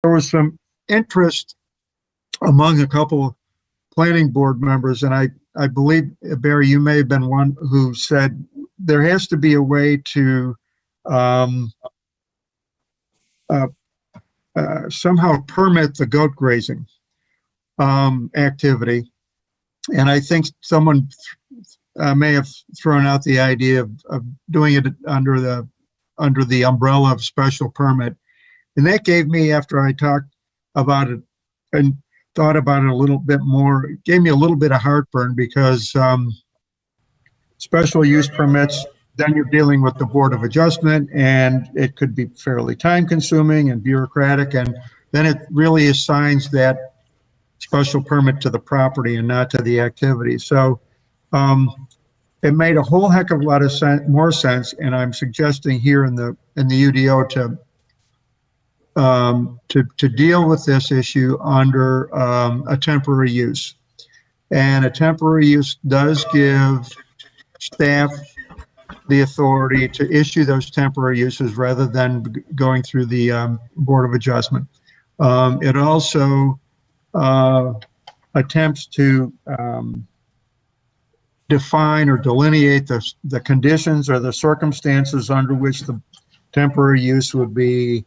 there was some interest among a couple planning board members, and I believe, Barry, you may have been one who said there has to be a way to somehow permit the goat grazing activity. And I think someone may have thrown out the idea of doing it under the umbrella of special permit. And that gave me, after I talked about it and thought about it a little bit more, it gave me a little bit of heartburn, because special use permits, then you're dealing with the Board of Adjustment, and it could be fairly time consuming and bureaucratic, and then it really assigns that special permit to the property and not to the activity. So it made a whole heck of a lot of more sense, and I'm suggesting here in the UDO to deal with this issue under a temporary use. And a temporary use does give staff the authority to issue those temporary uses rather than going through the Board of Adjustment. It also attempts to define or delineate the conditions or the circumstances under which the temporary use would be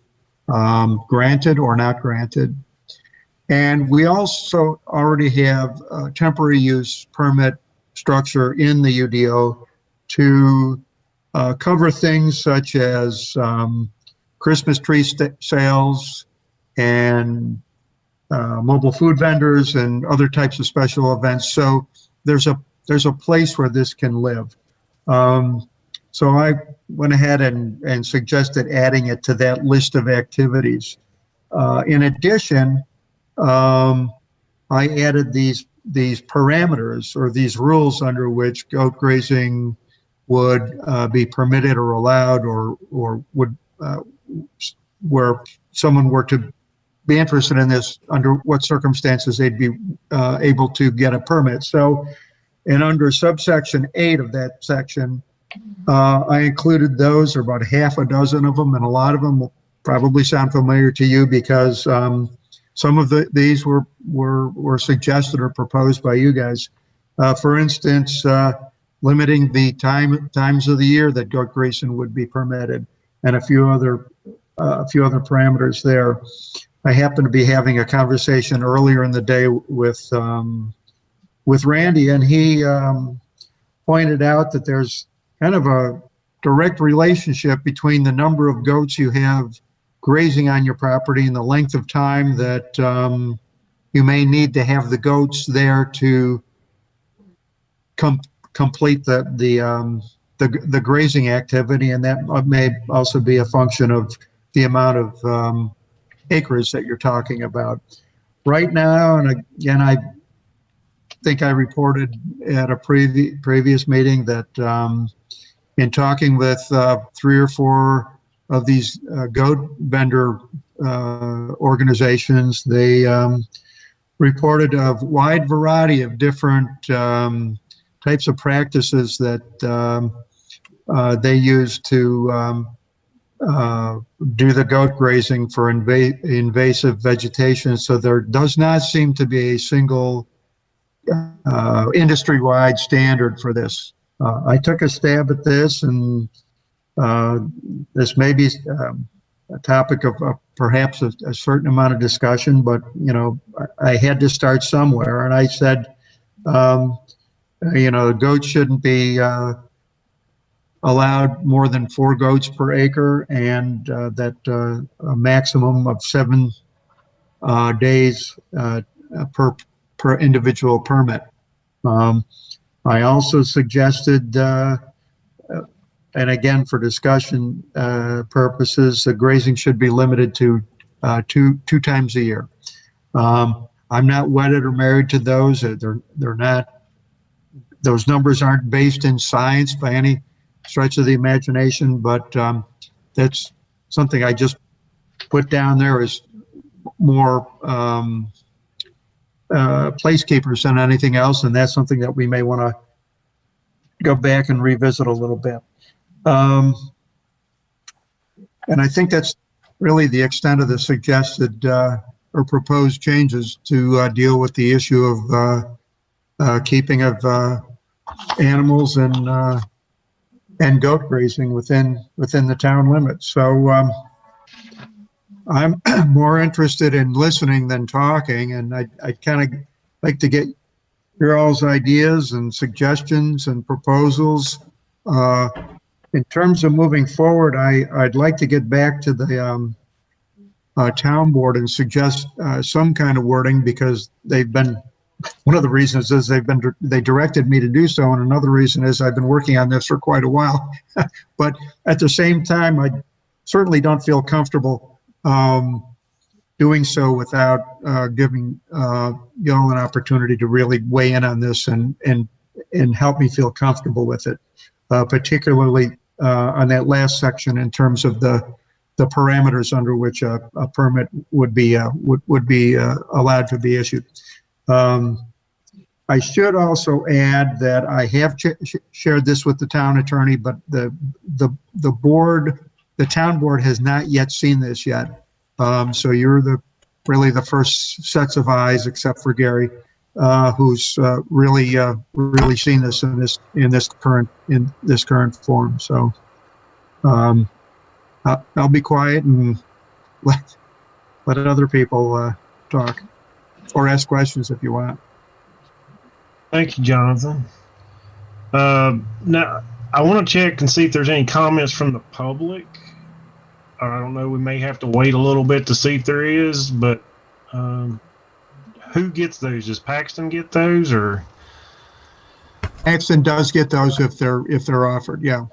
granted or not granted. And we also already have a temporary use permit structure in the UDO to cover things such as Christmas tree sales and mobile food vendors and other types of special events. So there's a place where this can live. So I went ahead and suggested adding it to that list of activities. In addition, I added these parameters or these rules under which goat grazing would be permitted or allowed, or would where someone were to be interested in this, under what circumstances they'd be able to get a permit. So, and under subsection 8 of that section, I included those, or about half a dozen of them, and a lot of them will probably sound familiar to you because some of these were suggested or proposed by you guys. For instance, limiting the times of the year that goat grazing would be permitted, and a few other parameters there. I happened to be having a conversation earlier in the day with Randy, and he pointed out that there's kind of a direct relationship between the number of goats you have grazing on your property and the length of time that you may need to have the goats there to complete the grazing activity, and that may also be a function of the amount of acres that you're talking about. Right now, and again, I think I reported at a previous meeting that in talking with 3 or 4 of these goat vendor organizations, they reported a wide variety of different types of practices that they use to do the goat grazing for invasive vegetation. So there does not seem to be a single industry-wide standard for this. I took a stab at this, and this may be a topic of perhaps a certain amount of discussion, but you know, I had to start somewhere, and I said, you know, goats shouldn't be allowed more than 4 goats per acre, and that a maximum of 7 days per individual permit. I also suggested, and again for discussion purposes, the grazing should be limited to two times a year. I'm not wedded or married to those. They're not. Those numbers aren't based in science by any stretch of the imagination, but that's something I just put down there as more placekeepers than anything else, and that's something that we may want to go back and revisit a little bit. And I think that's really the extent of the suggested or proposed changes to deal with the issue of keeping of animals and goat grazing within the town limits. So I'm more interested in listening than talking, and I'd kind of like to get your all's ideas and suggestions and proposals. In terms of moving forward, I'd like to get back to the town board and suggest some kind of wording, because they've been, one of the reasons is they directed me to do so, and another reason is I've been working on this for quite a while. But at the same time, I certainly don't feel comfortable doing so without giving y'all an opportunity to really weigh in on this and help me feel comfortable with it, particularly on that last section in terms of the parameters under which a permit would be allowed to be issued. I should also add that I have shared this with the town attorney, but the town board has not yet seen this yet. So you're really the first sets of eyes, except for Gary, who's really seen this in this current form. So I'll be quiet and let other people talk or ask questions if you want. Thank you, Jonathan. Now, I want to check and see if there's any comments from the public. I don't know, we may have to wait a little bit to see if there is, but who gets those? Does Paxton get those, or? Paxton does get those if they're offered, yeah.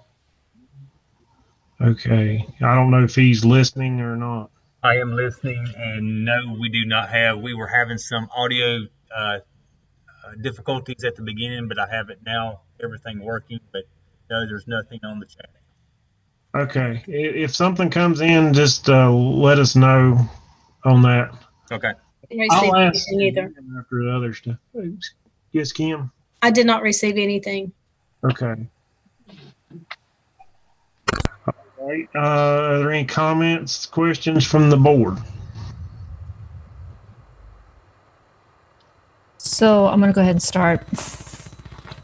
Okay. I don't know if he's listening or not. I am listening, and no, we do not have. We were having some audio difficulties at the beginning, but I have it now, everything working, but no, there's nothing on the chat. Okay. If something comes in, just let us know on that. Okay. I'll ask either after the other stuff. Yes, Kim? I did not receive anything. Okay. All right. Are there any comments, questions from the board? So I'm going to go ahead and start.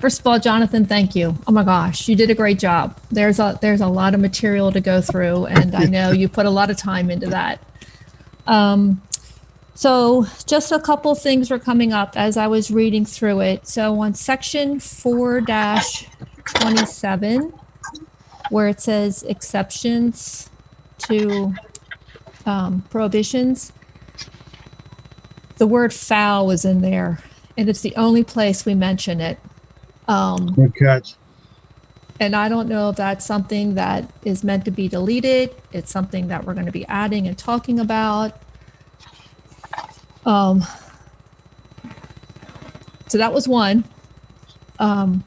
First of all, Jonathan, thank you. Oh my gosh, you did a great job. There's a lot of material to go through, and I know you put a lot of time into that. So just a couple things were coming up as I was reading through it. So on section 4-27, where it says exceptions to prohibitions, the word foul was in there, and it's the only place we mention it. Good catch. And I don't know if that's something that is meant to be deleted. It's something that we're going to be adding and talking about. So that was one. The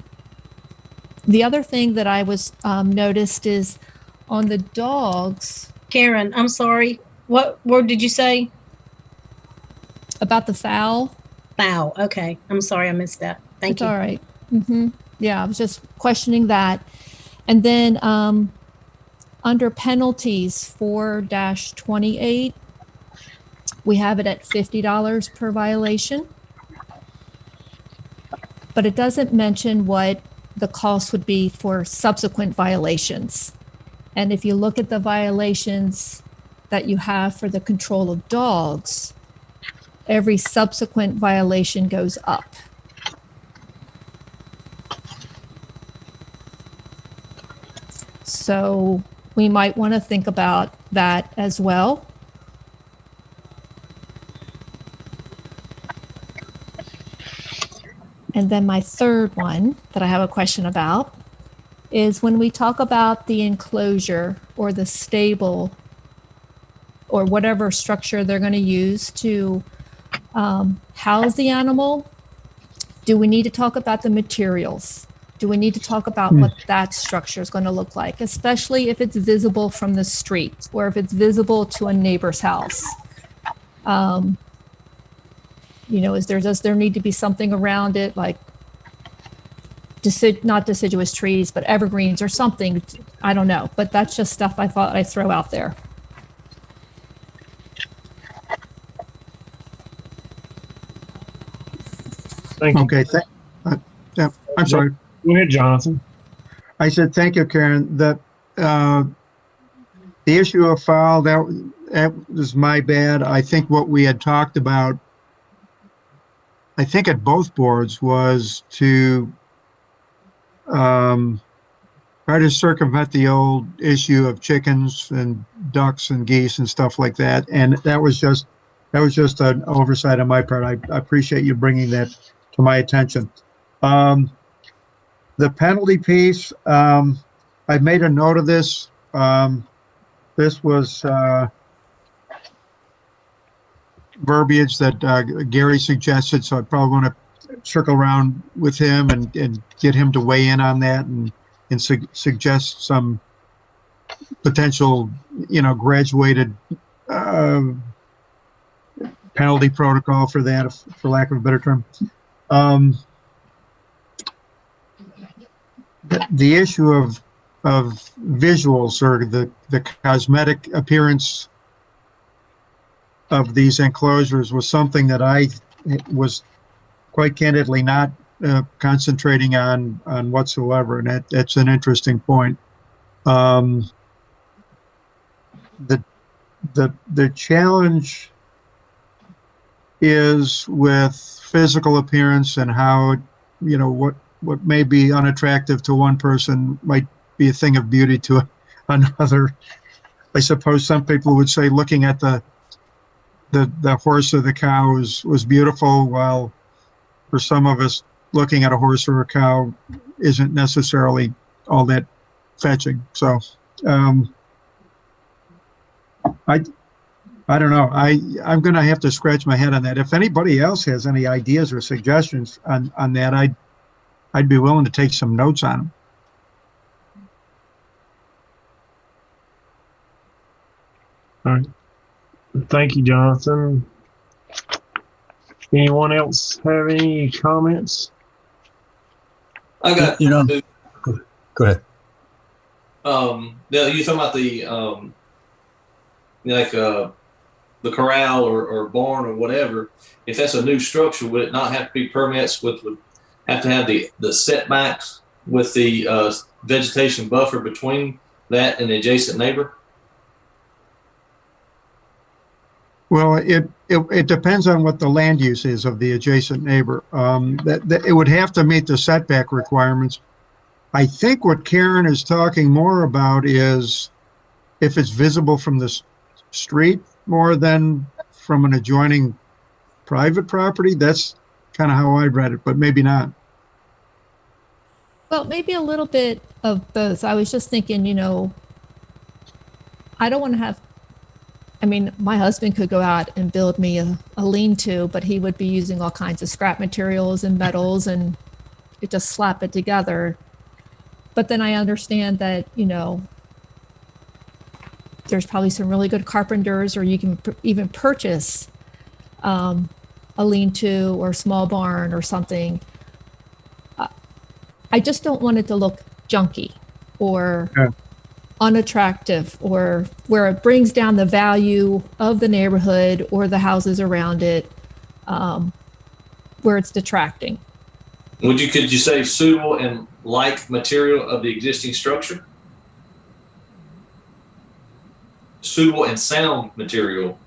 other thing that I was noticed is on the dogs. Karen, I'm sorry. What word did you say? About the foul. Foul. Okay. I'm sorry I missed that. Thank you. All right. Mm-hmm. Yeah, I was just questioning that. And then under penalties 4-28, we have it at $50 per violation. But it doesn't mention what the cost would be for subsequent violations. And if you look at the violations that you have for the control of dogs, every subsequent violation goes up. So we might want to think about that as well. And then my third one that I have a question about is when we talk about the enclosure or the stable or whatever structure they're going to use to house the animal, do we need to talk about the materials? Do we need to talk about what that structure is going to look like, especially if it's visible from the street or if it's visible to a neighbor's house? Does there need to be something around it, like not deciduous trees, but evergreens or something? I don't know, but that's just stuff I thought I'd throw out there. Thank you. Okay, yeah, I'm sorry. Go ahead, Jonathan. I said, thank you, Karen. The issue of foul, that was my bad. I think what we had talked about, I think at both boards, was to try to circumvent the old issue of chickens and ducks and geese and stuff like that. And that was just an oversight on my part. I appreciate you bringing that to my attention. The penalty piece, I made a note of this. This was verbiage that Gary suggested, so I probably want to circle around with him and get him to weigh in on that and suggest some potential, graduated penalty protocol for that, for lack of a better term. The issue of visuals, or the cosmetic appearance of these enclosures, was something that I was quite candidly not concentrating on whatsoever, and that's an interesting point. The challenge is with physical appearance and how, what may be unattractive to one person might be a thing of beauty to another. I suppose some people would say looking at the horse or the cow was beautiful, while for some of us, looking at a horse or a cow isn't necessarily all that fetching. So I don't know. I'm going to have to scratch my head on that. If anybody else has any ideas or suggestions on that, I'd be willing to take some notes on them. All right. Thank you, Jonathan. Anyone else have any comments? I got Go ahead. you talking about the corral or barn or whatever. If that's a new structure, would it not have to be permits would have to have the setbacks with the vegetation buffer between that and the adjacent neighbor? Well, it depends on what the land use is of the adjacent neighbor. That it would have to meet the setback requirements. I think what Karen is talking more about is if it's visible from the street more than from an adjoining private property. That's kind of how I read it, but maybe not. Well, maybe a little bit of both. I was just thinking, I don't want to have, my husband could go out and build me a lean-to, but he would be using all kinds of scrap materials and metals and it just slap it together. But then I understand that, there's probably some really good carpenters, or you can even purchase a lean-to or small barn or something. I just don't want it to look junky or unattractive, or where it brings down the value of the neighborhood or the houses around it, where it's detracting. Could you say suitable and like material of the existing structure? Suitable and sound material,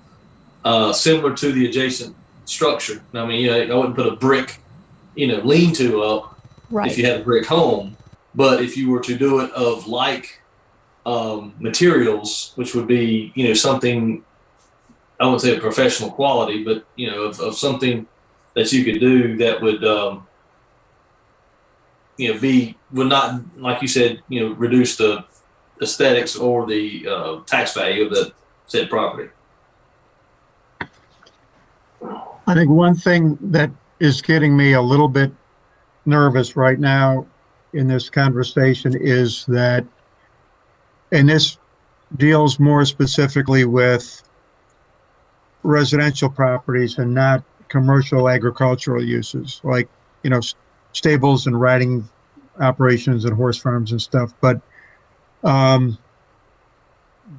similar to the adjacent structure. I wouldn't put a brick, lean-to up if you had a brick home, but if you were to do it of like materials, which would be, something, I wouldn't say a professional quality, but, of something that you could do that would, would not, like you said, reduce the aesthetics or the tax value of the said property. I think one thing that is getting me a little bit nervous right now in this conversation is that, and this deals more specifically with residential properties and not commercial agricultural uses, like, stables and riding operations and horse farms and stuff. But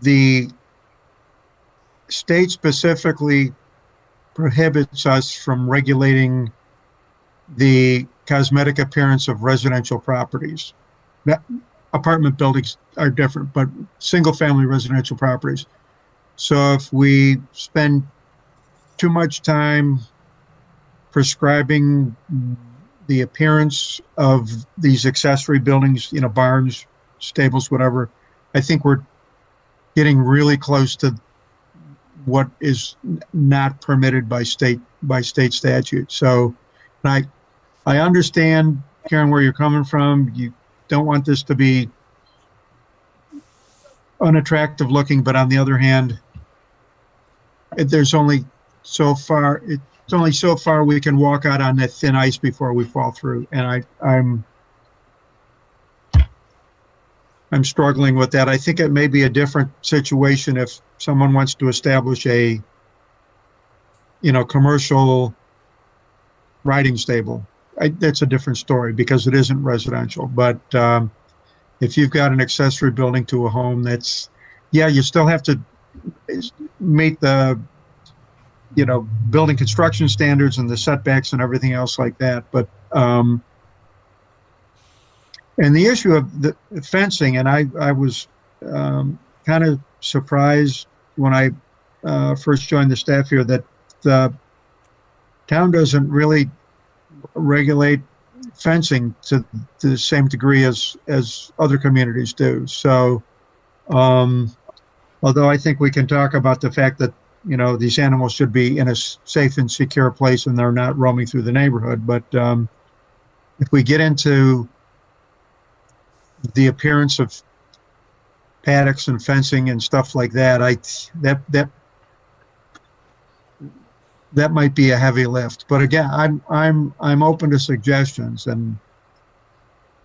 the state specifically prohibits us from regulating the cosmetic appearance of residential properties. Apartment buildings are different, but single-family residential properties. So if we spend too much time prescribing the appearance of these accessory buildings, barns, stables, whatever, I think we're getting really close to what is not permitted by state statute. So I understand, Karen, where you're coming from. You don't want this to be unattractive looking, but on the other hand, there's only so far we can walk out on that thin ice before we fall through. And I'm struggling with that. I think it may be a different situation if someone wants to establish a, commercial riding stable. That's a different story because it isn't residential. But if you've got an accessory building to a home, you still have to meet the, building construction standards and the setbacks and everything else like that. But and the issue of the fencing, and I was kind of surprised when I first joined the staff here that the town doesn't really regulate fencing to the same degree as other communities do. So although I think we can talk about the fact that, these animals should be in a safe and secure place and they're not roaming through the neighborhood. But if we get into the appearance of paddocks and fencing and stuff like that, that might be a heavy lift. But again, I'm open to suggestions, and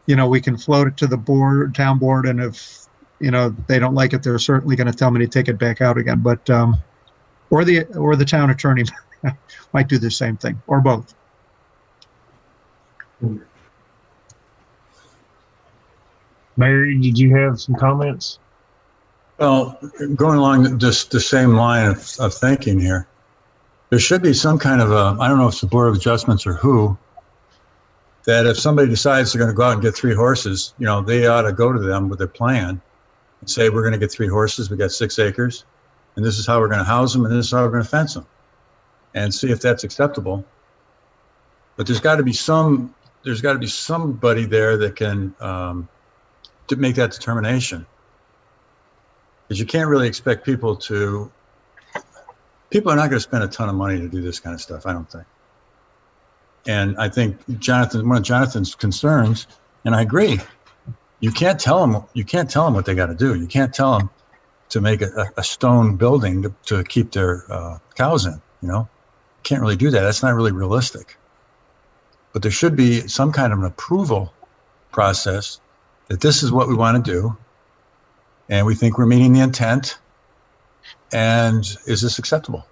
we can float it to the town board, and if they don't like it, they're certainly going to tell me to take it back out again. But or the town attorney might do the same thing, or both. Barry, did you have some comments? Well, going along just the same line of thinking here, there should be some kind of I don't know if it's the Board of Adjustments or who, that if somebody decides they're going to go out and get 3 horses, they ought to go to them with their plan and say, we're going to get 3 horses, we got 6 acres, and this is how we're going to house them, and this is how we're going to fence them, and see if that's acceptable. But there's got to be somebody there that can to make that determination, because you can't really expect people are not going to spend a ton of money to do this kind of stuff, I don't think. And I think one of Jonathan's concerns, and I agree, you can't tell them what they got to do. You can't tell them to make a stone building to keep their cows in. You can't really do that. That's not really realistic. But there should be some kind of an approval process that this is what we want to do, and we think we're meeting the intent, and is this acceptable?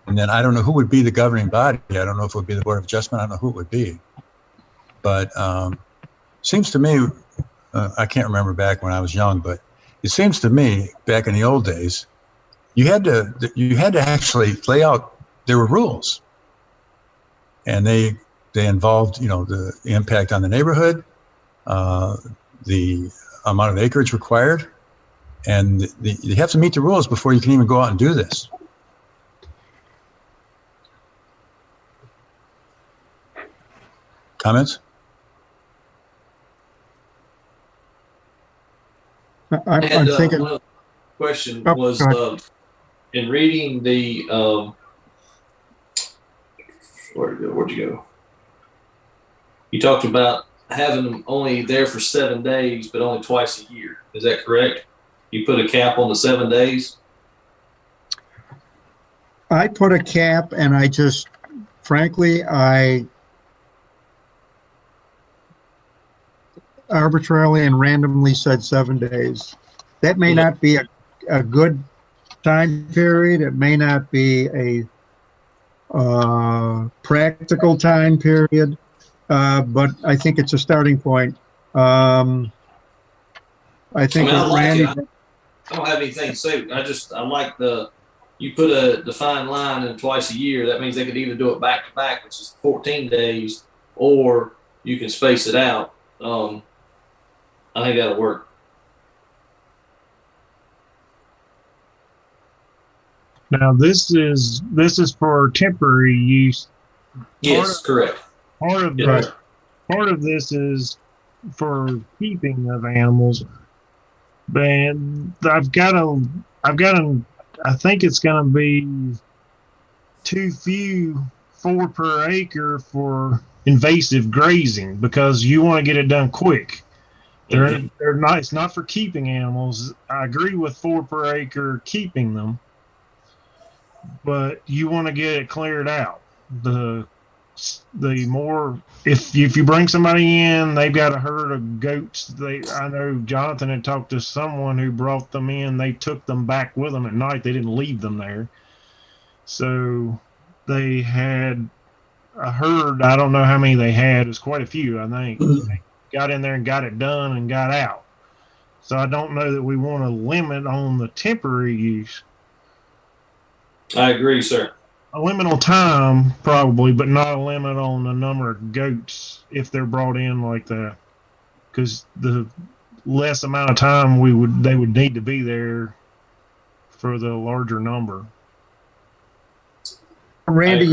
And then I don't know who would be the governing body. I don't know if it would be the Board of Adjustment. I don't know who it would be. But seems to me, I can't remember back when I was young, but it seems to me back in the old days, you had to actually lay out, there were rules. And they involved, the impact on the neighborhood, the amount of acreage required, and you have to meet the rules before you can even go out and do this. Comments? I'm thinking. One question was in reading the where'd you go? You talked about having them only there for 7 days, but only twice a year. Is that correct? You put a cap on the 7 days? I put a cap, and I just, frankly, I arbitrarily and randomly said 7 days. That may not be a good time period. It may not be a practical time period, but I think it's a starting point. I think I don't have anything to say. I like the you put a defined line in twice a year, that means they could either do it back to back, which is 14 days, or you can space it out. I think that'll work. Now this is for temporary use. Yes, correct. Part of this is for keeping of animals. And I think it's going to be too few, 4 per acre for invasive grazing, because you want to get it done quick. They're not. It's not for keeping animals. I agree with 4 per acre keeping them, but you want to get it cleared out. The more, if you bring somebody in, they've got a herd of goats. I know Jonathan had talked to someone who brought them in. They took them back with them at night. They didn't leave them there. So they had a herd. I don't know how many they had. It was quite a few, I think. They got in there and got it done and got out. So I don't know that we want to limit on the temporary use. I agree, sir. A limit on time, probably, but not a limit on the number of goats if they're brought in like that. Because the less amount of time they would need to be there for the larger number. Randy,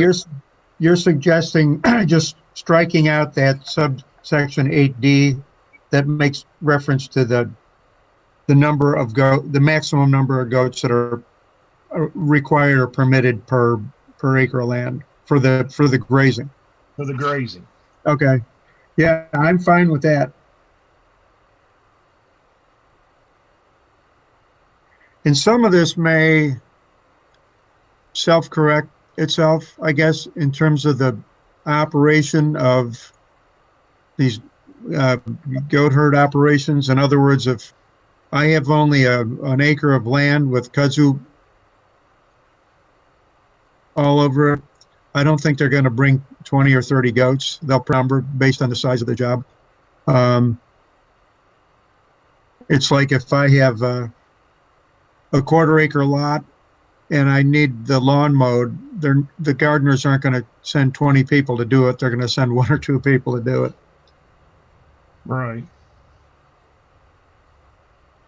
you're suggesting just striking out that subsection 8D that makes reference to the number of the maximum number of goats that are required or permitted per acre of land for the grazing. For the grazing. Okay. Yeah, I'm fine with that. And some of this may self-correct itself, I guess, in terms of the operation of these goat herd operations. In other words, if I have only an acre of land with kudzu all over it, I don't think they're going to bring 20 or 30 goats. They'll number based on the size of the job. It's like if I have a 1/4 acre lot and I need the lawn mowed, the gardeners aren't going to send 20 people to do it. They're going to send 1 or 2 people to do it. Right.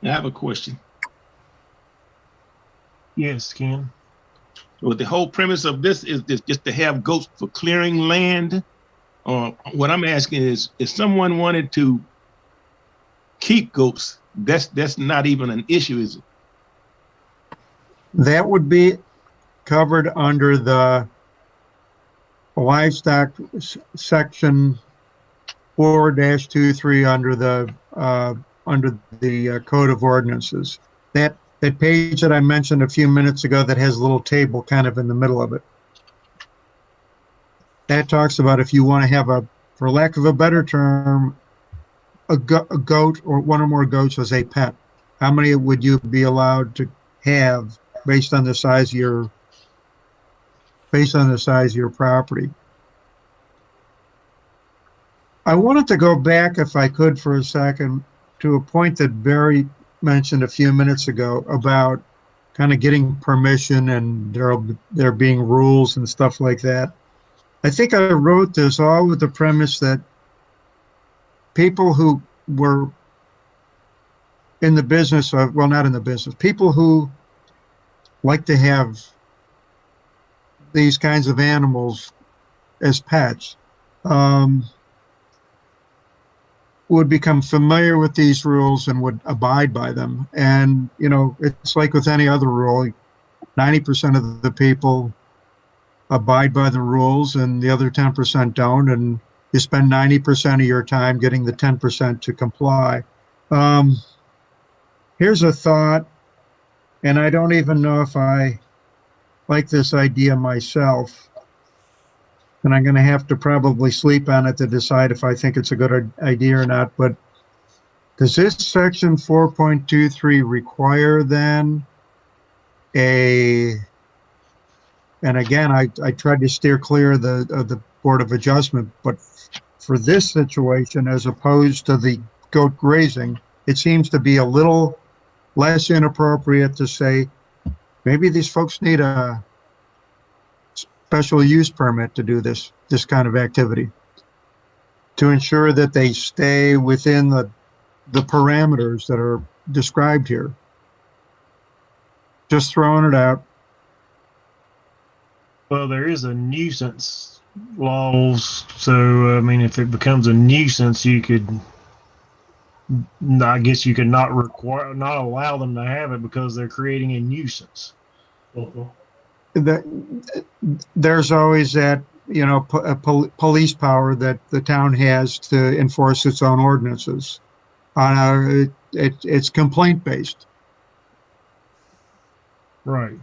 I have a question. Yes, Ken. Well, the whole premise of this is just to have goats for clearing land. What I'm asking is, if someone wanted to keep goats, that's not even an issue, is it? That would be covered under the livestock section 4-23 under the Code of Ordinances. That page that I mentioned a few minutes ago that has a little table kind of in the middle of it. That talks about if you want to have for lack of a better term, a goat or 1 or more goats as a pet. How many would you be allowed to have based on the size of your property? I wanted to go back, if I could, for a second to a point that Barry mentioned a few minutes ago about kind of getting permission and there being rules and stuff like that. I think I wrote this all with the premise that people who were in the business of, well, not in the business, people who like to have these kinds of animals as pets would become familiar with these rules and would abide by them. And, you know, it's like with any other rule, 90% of the people abide by the rules and the other 10% don't. And you spend 90% of your time getting the 10% to comply. Here's a thought, and I don't even know if I like this idea myself. And I'm going to have to probably sleep on it to decide if I think it's a good idea or not. But does this section 4.23 require then and again, I tried to steer clear of the Board of Adjustment, but for this situation, as opposed to the goat grazing, it seems to be a little less inappropriate to say Maybe these folks need a special use permit to do this kind of activity, to ensure that they stay within the parameters that are described here. Just throwing it out. Well, there is a nuisance laws, so I mean, if it becomes a nuisance, you could, I guess, you could not allow them to have it because they're creating a nuisance. There's always that, you know, police power that the town has to enforce its own ordinances. It's complaint based. Right.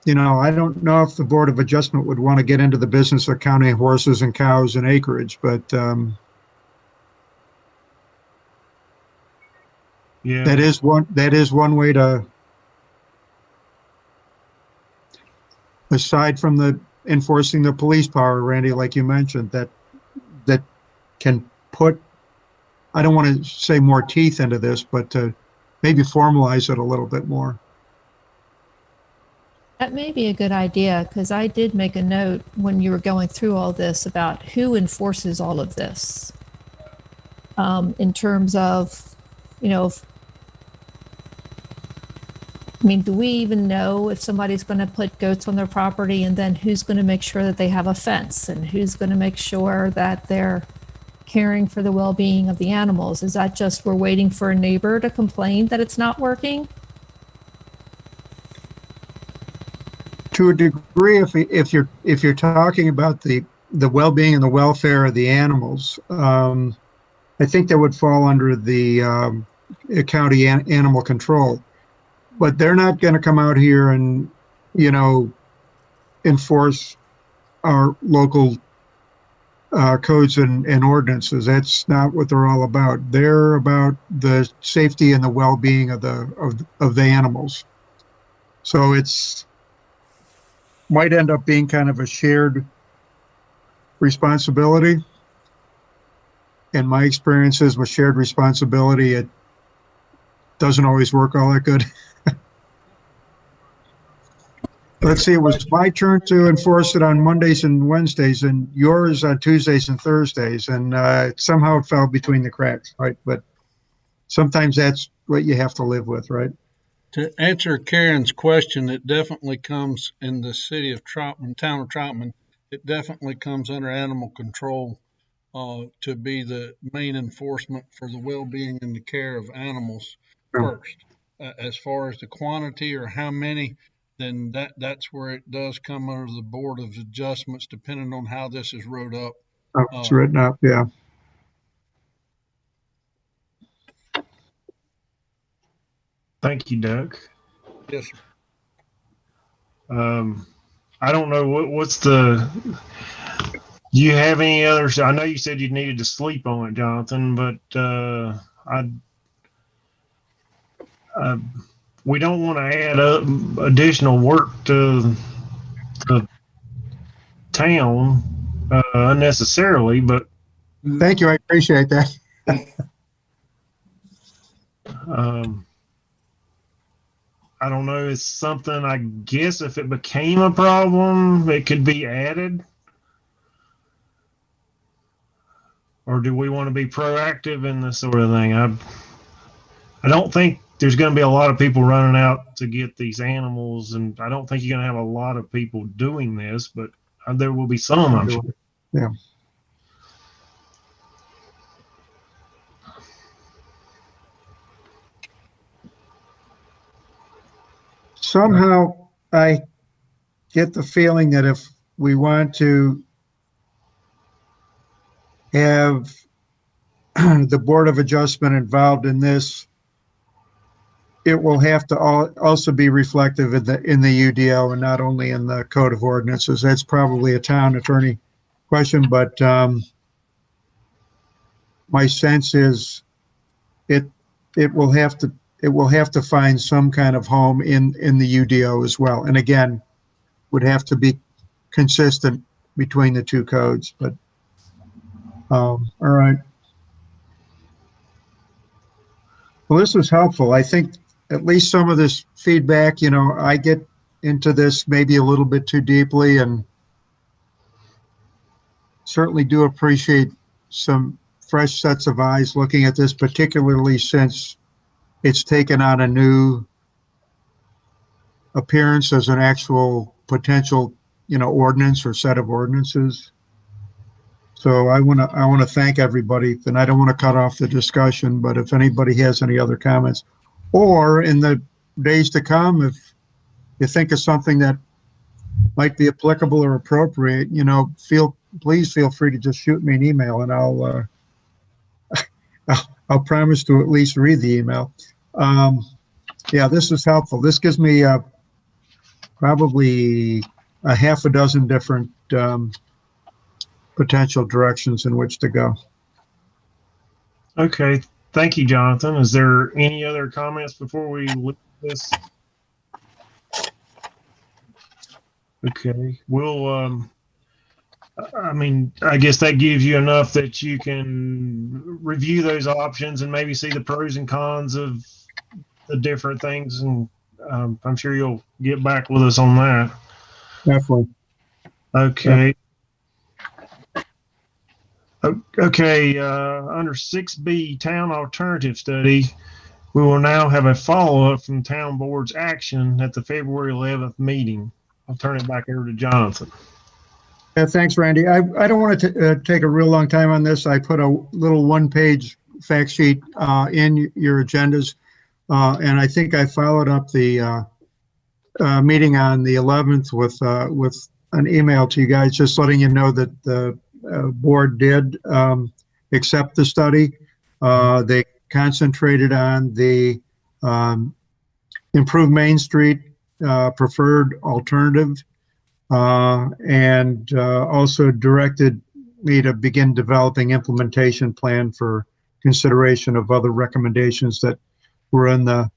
You know, I don't know if the Board of Adjustment would want to get into the business of counting horses and cows and acreage, but yeah, that is one way to, aside from the enforcing the police power, Randy, like you mentioned, that can put, I don't want to say more teeth into this, but to maybe formalize it a little bit more. That may be a good idea, because I did make a note when you were going through all this about who enforces all of this. In terms of, you know, I mean, do we even know if somebody's going to put goats on their property, and then who's going to make sure that they have a fence, and who's going to make sure that they're caring for the well-being of the animals? Is that just we're waiting for a neighbor to complain that it's not working? To a degree, if you're talking about the well-being and the welfare of the animals, I think that would fall under the county animal control. But they're not going to come out here and, you know, enforce our local codes and ordinances. That's not what they're all about. They're about the safety and the well-being of the animals. So it's might end up being kind of a shared responsibility. In my experiences with shared responsibility, it doesn't always work all that good. Let's see, it was my turn to enforce it on Mondays and Wednesdays, and yours on Tuesdays and Thursdays, and somehow it fell between the cracks, right? But sometimes that's what you have to live with, right? To answer Karen's question, it definitely comes in the city of Troutman, town of Troutman. It definitely comes under animal control to be the main enforcement for the well-being and the care of animals first. As far as the quantity or how many, then that's where it does come under the Board of Adjustments, depending on how this is wrote up. Oh, it's written up, yeah. Thank you, Doug. Yes, sir. I don't know what's the. Do you have any other? I know you said you needed to sleep on it, Jonathan, but we don't want to add up additional work to the town unnecessarily. But thank you, I appreciate that. I don't know. It's something, I guess, if it became a problem, it could be added. Or do we want to be proactive in this sort of thing? I don't think there's going to be a lot of people running out to get these animals, and I don't think you're going to have a lot of people doing this, but there will be some, I'm sure. Yeah. Somehow I get the feeling that if we want to have the Board of Adjustment involved in this, it will have to also be reflective in the UDO and not only in the Code of Ordinances. That's probably a town attorney question, but my sense is it will have to find some kind of home in the UDO as well. And again, would have to be consistent between the two codes. But all right. Well, this was helpful. I think at least some of this feedback, I get into this maybe a little bit too deeply, and certainly do appreciate some fresh sets of eyes looking at this, particularly since it's taken on a new appearance as an actual potential, ordinance or set of ordinances. So I want to thank everybody, and I don't want to cut off the discussion, but if anybody has any other comments, or in the days to come, if you think of something that might be applicable or appropriate, please feel free to just shoot me an email, and I'll promise to at least read the email. Yeah, this is helpful. This gives me probably a half a dozen different potential directions in which to go. Okay, thank you, Jonathan. Is there any other comments before we look at this? Okay, we'll, I guess that gives you enough that you can review those options and maybe see the pros and cons of the different things. And I'm sure you'll get back with us on that. Definitely. Okay. Okay, under 6B, Town Alternative Study, we will now have a follow-up from Town Board's action at the February 11th meeting. I'll turn it back over to Jonathan. Yeah, thanks, Randy. I don't want to take a real long time on this. I put a little one-page fact sheet in your agendas, and I think I followed up the meeting on the 11th with an email to you guys, just letting you know that the board did accept the study. They concentrated on the improved Main Street preferred alternative, and also directed me to begin developing implementation plan for consideration of other recommendations that were in the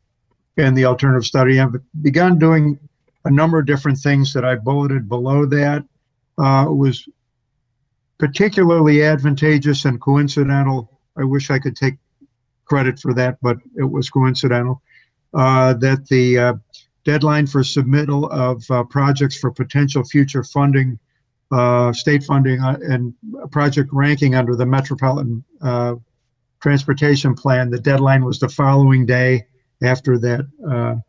alternative study. I've begun doing a number of different things that I bulleted below that. It was particularly advantageous and coincidental. I wish I could take credit for that, but it was coincidental, that the deadline for submittal of projects for potential future funding, state funding, and project ranking under the Metropolitan Transportation Plan, the deadline was the following day after that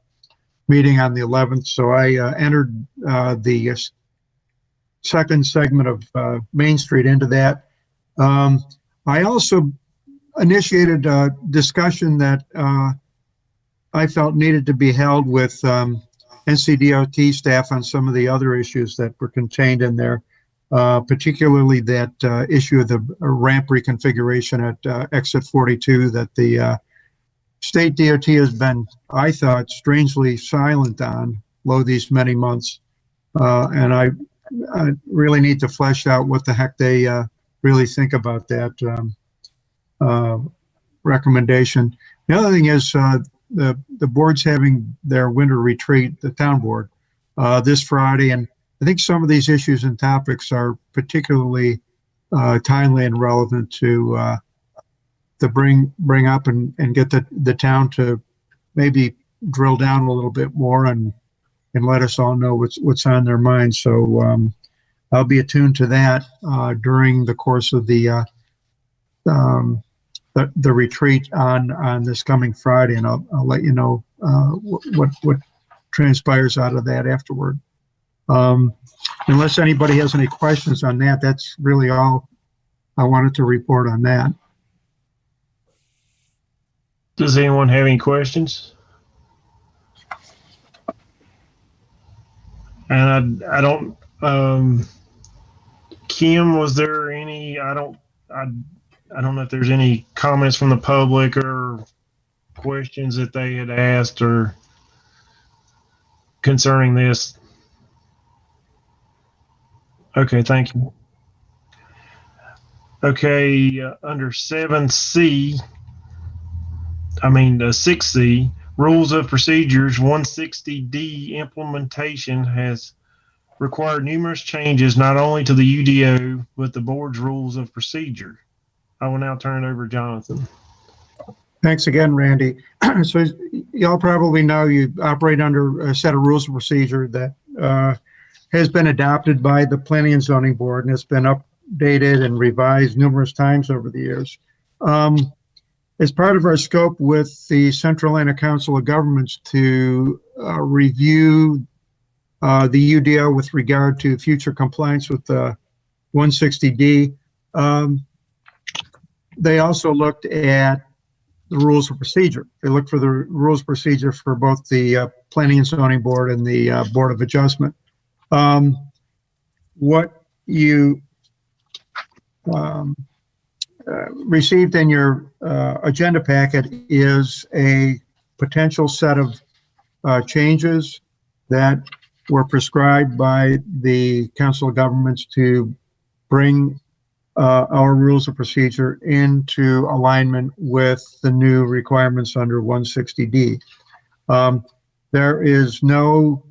meeting on the 11th. So I entered the second segment of Main Street into that. I also initiated a discussion that I felt needed to be held with NCDOT staff on some of the other issues that were contained in there, particularly that issue of the ramp reconfiguration at exit 42 that the state DOT has been, I thought, strangely silent on these many months. And I really need to flesh out what the heck they really think about that recommendation. The other thing is the board's having their winter retreat, the town board, this Friday, and I think some of these issues and topics are particularly timely and relevant to bring up and get the town to maybe drill down a little bit more and let us all know what's on their minds. So I'll be attuned to that during the course of the retreat on this coming Friday, and I'll let you know what transpires out of that afterward. Unless anybody has any questions on that, that's really all I wanted to report on that. Does anyone have any questions? And I don't, Kim, was there any, I don't know if there's any comments from the public or questions that they had asked or concerning this. Okay, thank you. Okay, under 6C, Rules of Procedures, 160D implementation has required numerous changes not only to the UDO, but the board's rules of procedure. I will now turn it over to Jonathan. Thanks again, Randy. So y'all probably know you operate under a set of rules of procedure that has been adopted by the Planning and Zoning Board and has been updated and revised numerous times over the years. As part of our scope with the Central Atlantic Council of Governments to review the UDO with regard to future compliance with the 160D, they also looked at the rules of procedure. They looked for the rules of procedure for both the Planning and Zoning Board and the Board of Adjustment. What you received in your agenda packet is a potential set of changes that were prescribed by the Council of Governments to bring our rules of procedure into alignment with the new requirements under 160D. There is no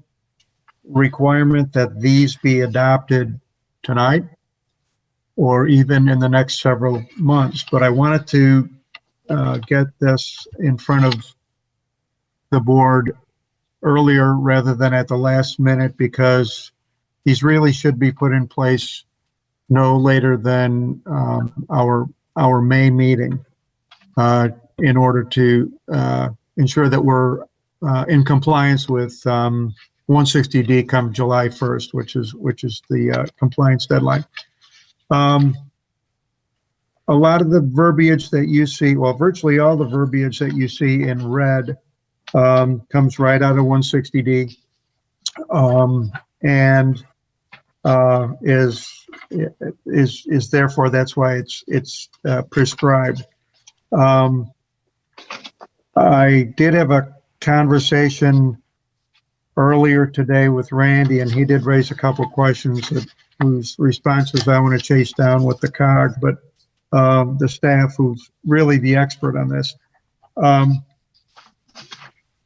requirement that these be adopted tonight or even in the next several months, but I wanted to get this in front of the board earlier rather than at the last minute, because these really should be put in place no later than our May meeting in order to ensure that we're in compliance with 160D come July 1st, which is the compliance deadline. A lot of the verbiage that you see, well, virtually all the verbiage that you see in red comes right out of 160D and is therefore, that's why it's prescribed. I did have a conversation earlier today with Randy, and he did raise a couple of questions whose responses I want to chase down with the COG, but the staff who's really the expert on this.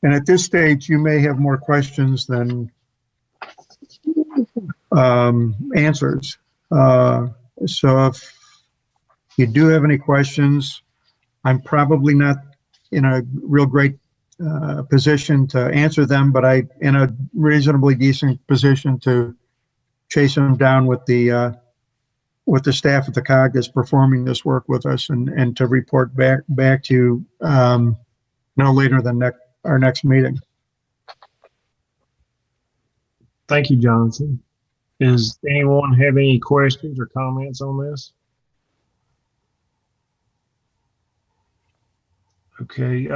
And at this stage, you may have more questions than answers. So if you do have any questions, I'm probably not in a real great position to answer them, but I'm in a reasonably decent position to chase them down with the staff at the COG that's performing this work with us, and to report back to you no later than our next meeting. Thank you, Jonathan. Does anyone have any questions or comments on this? Okay.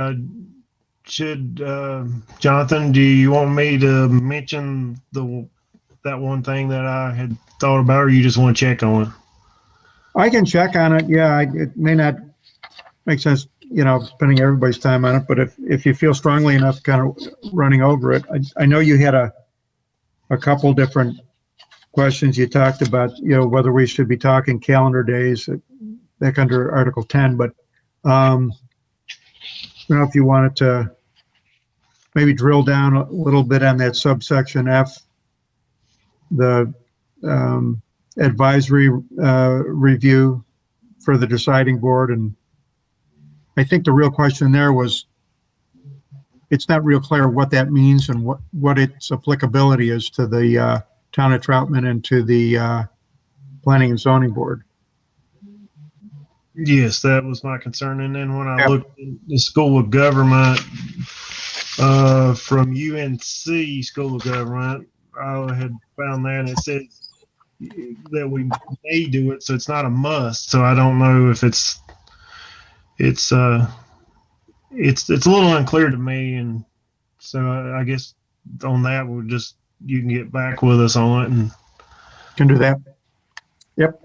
Jonathan, do you want me to mention that one thing that I had thought about, or you just want to check on it? I can check on it. Yeah, it may not make sense, spending everybody's time on it, but if you feel strongly enough kind of running over it, I know you had a couple different questions. You talked about, whether we should be talking calendar days back under Article 10, but if you wanted to maybe drill down a little bit on that subsection F, the advisory review for the deciding board. And I think the real question there was, it's not real clear what that means and what its applicability is to the town of Troutman and to the Planning and Zoning Board. Yes, that was my concern. And then when I looked at the School of Government from UNC School of Government, I had found that, and it says that we may do it, so it's not a must. So I don't know if it's a little unclear to me, and so I guess on that you can get back with us on it and can do that. Yep.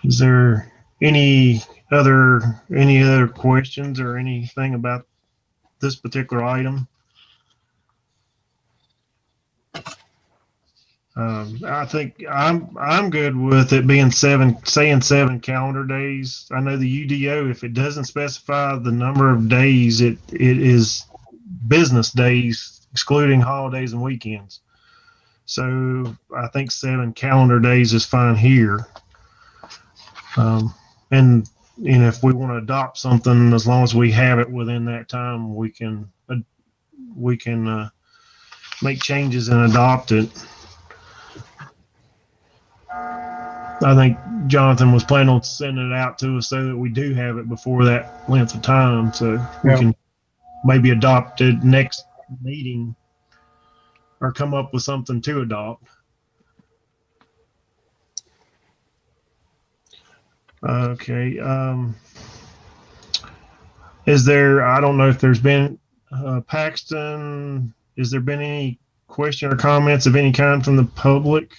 Is there any other questions or anything about this particular item? I think I'm good with it being saying 7 calendar days. I know the UDO, if it doesn't specify the number of days, it is business days, excluding holidays and weekends. So I think 7 calendar days is fine here. And if we want to adopt something, as long as we have it within that time, we can make changes and adopt it. I think Jonathan was planning on sending it out to us so that we do have it before that length of time, so we can maybe adopt it next meeting or come up with something to adopt. Okay. I don't know if there's been, Paxton, has there been any question or comments of any kind from the public?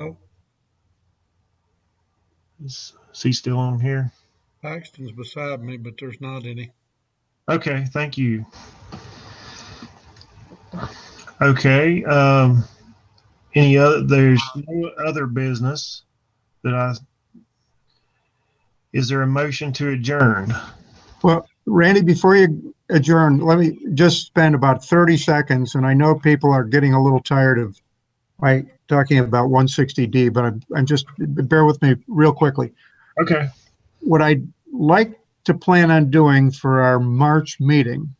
No. Is he still on here? Paxton's beside me, but there's not any. Okay, thank you. Okay, there's no other business is there a motion to adjourn? Well, Randy, before you adjourn, let me just spend about 30 seconds, and I know people are getting a little tired of my talking about 160D, but I'm just, bear with me real quickly. Okay. What I'd like to plan on doing for our March meeting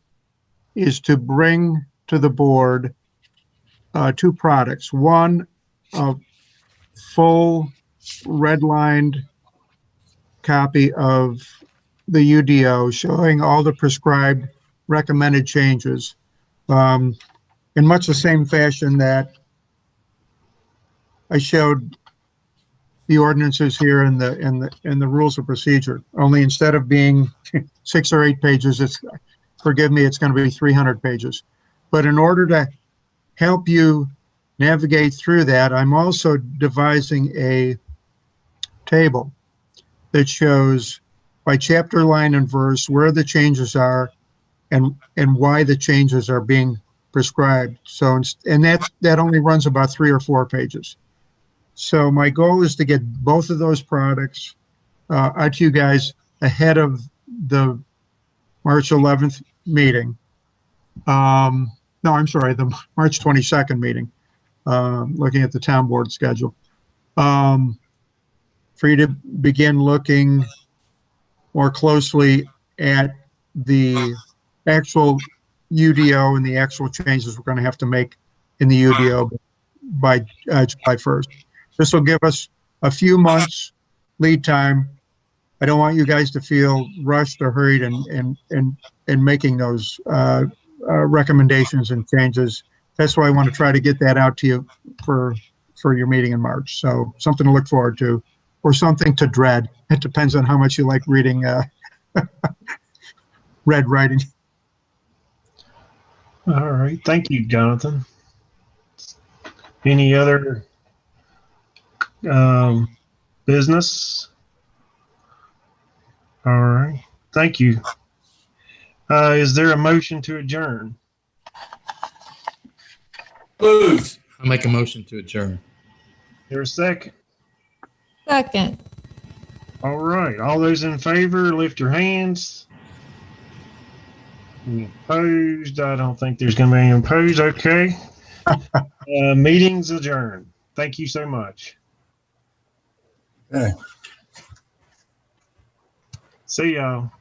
is to bring to the board two products. One, a full redlined copy of the UDO showing all the prescribed recommended changes in much the same fashion that I showed the ordinances here in the rules of procedure. Only instead of being 6 or 8 pages, forgive me, it's going to be 300 pages. But in order to help you navigate through that, I'm also devising a table that shows by chapter, line, and verse where the changes are and why the changes are being prescribed. So, and that only runs about 3 or 4 pages. So my goal is to get both of those products out to you guys ahead of the March 11th meeting. No, I'm sorry, the March 22nd meeting, looking at the town board schedule. For you to begin looking more closely at the actual UDO and the actual changes we're going to have to make in the UDO by July 1st. This will give us a few months lead time. I don't want you guys to feel rushed or hurried in making those recommendations and changes. That's why I want to try to get that out to you for your meeting in March. So something to look forward to, or something to dread. It depends on how much you like reading red writing. All right. Thank you, Jonathan. Any other business? All right. Thank you. Is there a motion to adjourn? Moved. I'll make a motion to adjourn. Is there a second? Second. All right. All those in favor, lift your hands. Any opposed? I don't think there's going to be any opposed. Okay. Meeting's adjourned. Thank you so much. Okay. See y'all.